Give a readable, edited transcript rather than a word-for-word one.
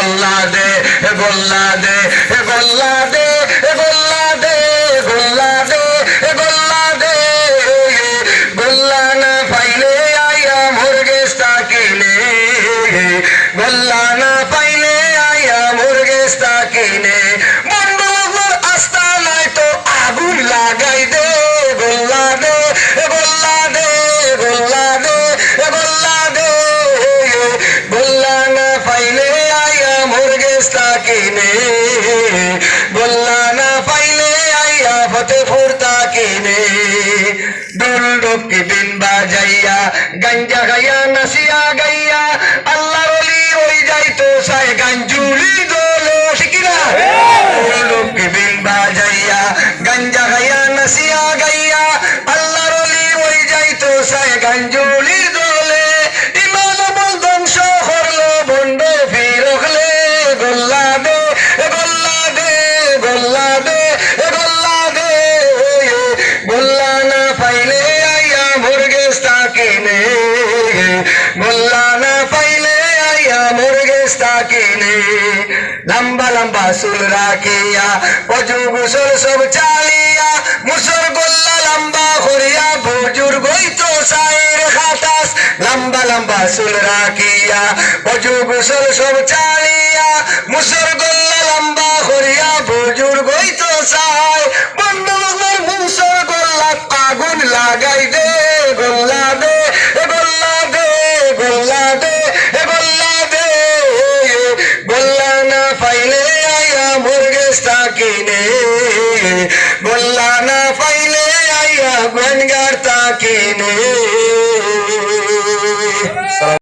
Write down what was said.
গোল্লা দে গোল্লা দে গোল্লা দে গোল্লা দে গোল্লা দে গোল্লা দে গোল্লা না পাইলে আয়া মুরগেস্তা কিনে গোল্লা না পাইলে আয়া মুরগেস্তা কিনে বন্ধুর আস্থা নাই তো আগুন লাগাই দে গোল্লা দে গোল্লা দে গোল্লা দে গোল্লা দে গোল্লা না পাইলে আয়া মুরগেস্তা কিনে গোল্লা না পাইলে আয়া ফতেপুরতা কিনে ডুল ডুকি বিন বাজাইয়া গাঞ্জা খাইয়া নাসিয়া গাইয়া আল্লাহর ওলি হই যাইতো সাই গাঞ্জুলি দোলে শিকিরা ডুল ডুকি বিন বাজাইয়া গাঞ্জা খাইয়া নাসিয়া গাইয়া আল্লাহর ওলি হই যাইতো সাই গাঞ্জুলি দোলে ইমান বল ধ্বংস করলো বন্ড ফিরখলে গোল্লা দে গোল্লা দে গোল্লা দে গোল্লা দে গোল্লা না পাইলে আয়া মুরগেস্তা কিনে গোল্লা না পাইলে আয়া মুরগেস্তা কিনে লম্বা লম্বা চুল রাখিয়া অজু গোসল সব চালিয়া মুসর গোল্লা লম্বা করিয়া বুজুর্গ হইতো সাইর খাতাস লম্বা লম্বা চুল রাখিয়া অজু গোসল সব চালিয়া মুসর গোল্লা লম্বা করিয়া বুজুর্গ হইতো সাই বন্ধু মুসর গোল্লা আগুন লাগাই দে গোল্লা দে গোল্লা দে গোল্লা দে গোল্লা দে গোল্লা না পাইলে আয়া মুরগেস্তা কিনে গোল্লা না পাইলে আয়া গনগারতা কিনে